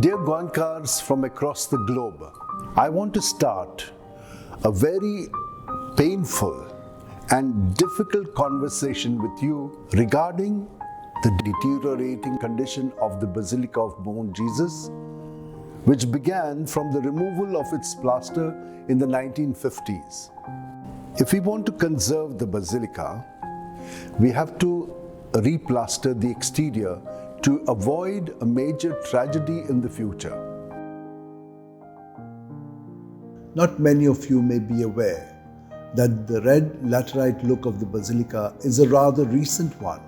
Dear Goenkars from across the globe, I want to start a very painful and difficult conversation with you regarding the deteriorating condition of the Basilica of Bom Jesus, which began from the removal of its plaster in the 1950s. If we want to conserve the basilica, we have to replaster the exterior to avoid a major tragedy in the future. Not many of you may be aware that the red laterite look of the basilica is a rather recent one.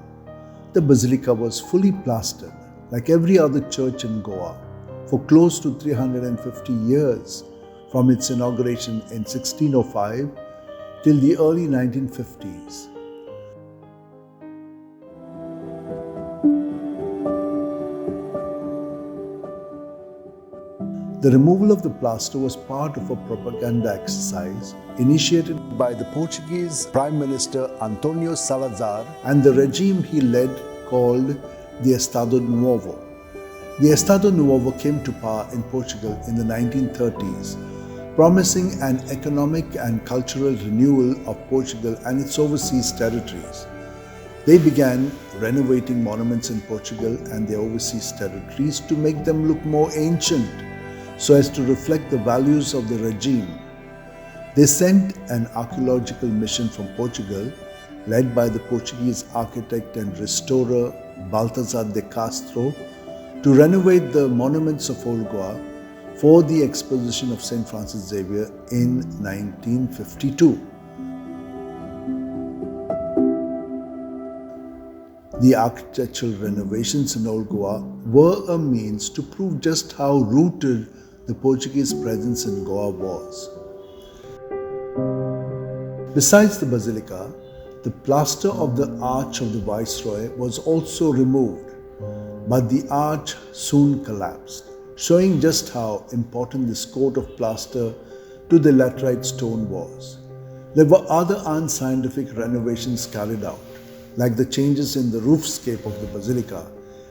The basilica was fully plastered, like every other church in Goa, for close to 350 years, from its inauguration in 1605 till the early 1950s. The removal of the plaster was part of a propaganda exercise initiated by the Portuguese Prime Minister António Salazar and the regime he led called the Estado Novo. The Estado Novo came to power in Portugal in the 1930s, promising an economic and cultural renewal of Portugal and its overseas territories. They began renovating monuments in Portugal and their overseas territories to make them look more ancient, so as to reflect the values of the regime. They sent an archaeological mission from Portugal, led by the Portuguese architect and restorer Baltasar de Castro, to renovate the monuments of Old Goa for the exposition of St. Francis Xavier in 1952. The architectural renovations in Old Goa were a means to prove just how rooted the Portuguese presence in Goa was. Besides the basilica, the plaster of the arch of the Viceroy was also removed, but the arch soon collapsed, showing just how important this coat of plaster to the laterite stone was. There were other unscientific renovations carried out, like the changes in the roofscape of the basilica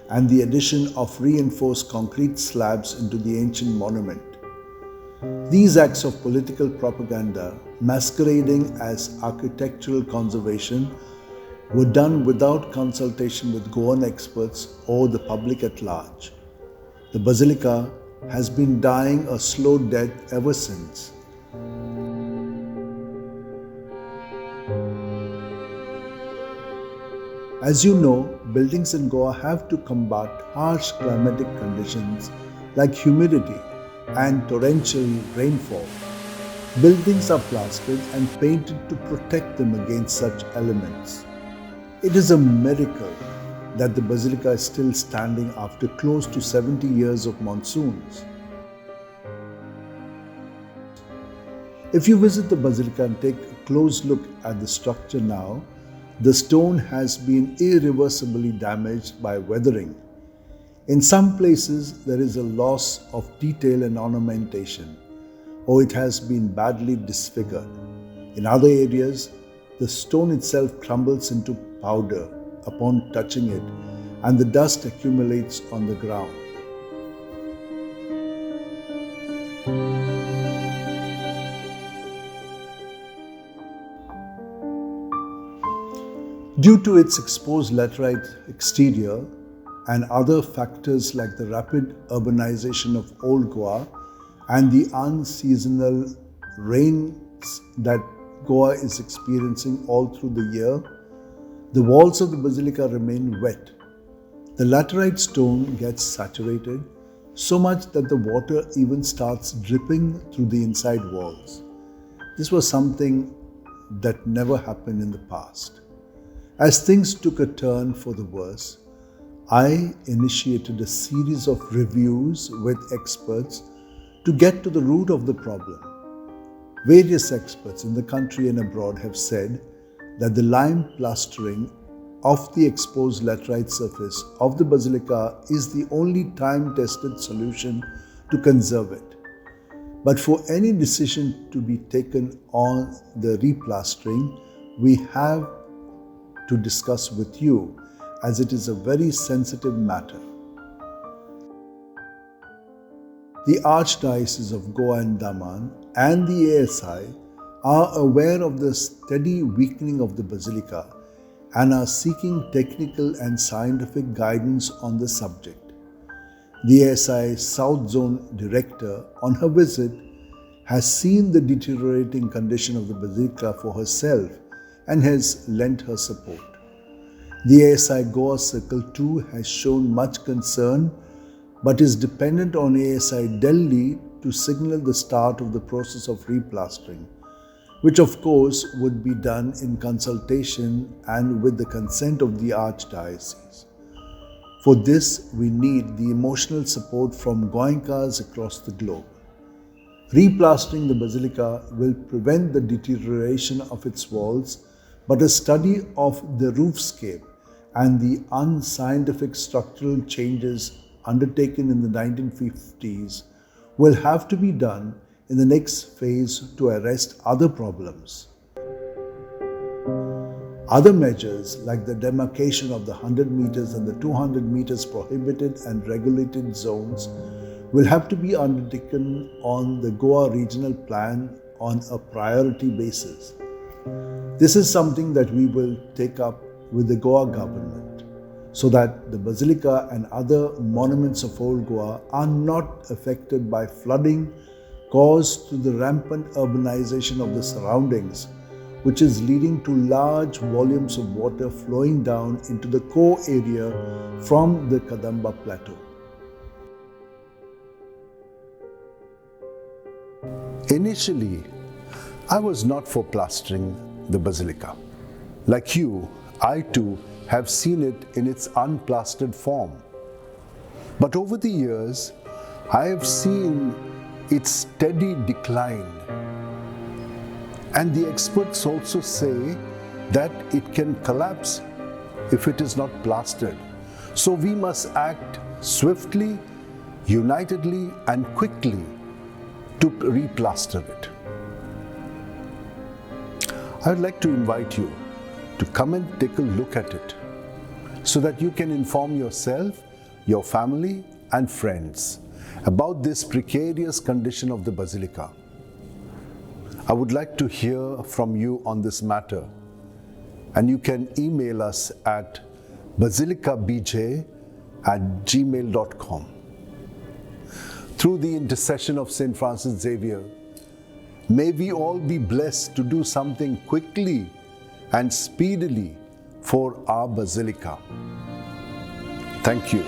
and the addition of reinforced concrete slabs into the ancient monument. These acts of political propaganda, masquerading as architectural conservation, were done without consultation with Goan experts or the public at large. The basilica has been dying a slow death ever since. As you know, buildings in Goa have to combat harsh climatic conditions like humidity and torrential rainfall. Buildings are plastered and painted to protect them against such elements. It is a miracle that the basilica is still standing after close to 70 years of monsoons. If you visit the basilica and take a close look at the structure now, the stone has been irreversibly damaged by weathering. In some places, there is a loss of detail and ornamentation, or it has been badly disfigured. In other areas, the stone itself crumbles into powder upon touching it, and the dust accumulates on the ground. Due to its exposed laterite exterior and other factors like the rapid urbanization of Old Goa and the unseasonal rains that Goa is experiencing all through the year, the walls of the basilica remain wet. The laterite stone gets saturated so much that the water even starts dripping through the inside walls. This was something that never happened in the past. As things took a turn for the worse, I initiated a series of reviews with experts to get to the root of the problem. Various experts in the country and abroad have said that the lime plastering of the exposed laterite surface of the basilica is the only time-tested solution to conserve it. But for any decision to be taken on the replastering, we have to discuss with you, as it is a very sensitive matter. The Archdiocese of Goa and Daman and the ASI are aware of the steady weakening of the Basilica and are seeking technical and scientific guidance on the subject. The ASI South Zone Director, on her visit, has seen the deteriorating condition of the Basilica for herself and has lent her support. The ASI Goa Circle too has shown much concern but is dependent on ASI Delhi to signal the start of the process of replastering, which of course would be done in consultation and with the consent of the Archdiocese. For this, we need the emotional support from Goenkas across the globe. Replastering the Basilica will prevent the deterioration of its walls, but a study of the roofscape and the unscientific structural changes undertaken in the 1950s will have to be done in the next phase to arrest other problems. Other measures like the demarcation of the 100 meters and the 200 meters prohibited and regulated zones will have to be undertaken on the Goa regional plan on a priority basis. This is something that we will take up with the Goa government, so that the Basilica and other monuments of old Goa are not affected by flooding caused to the rampant urbanization of the surroundings, which is leading to large volumes of water flowing down into the core area from the Kadamba Plateau. Initially, I was not for plastering the Basilica. Like you, I too have seen it in its unplastered form. But over the years, I have seen its steady decline. And the experts also say that it can collapse if it is not plastered. So we must act swiftly, unitedly, and quickly to replaster it. I would like to invite you to come and take a look at it so that you can inform yourself, your family, and friends about this precarious condition of the Basilica. I would like to hear from you on this matter, and you can email us at basilicabj@gmail.com. Through the intercession of St. Francis Xavier, may we all be blessed to do something quickly and speedily for our Basilica. Thank you.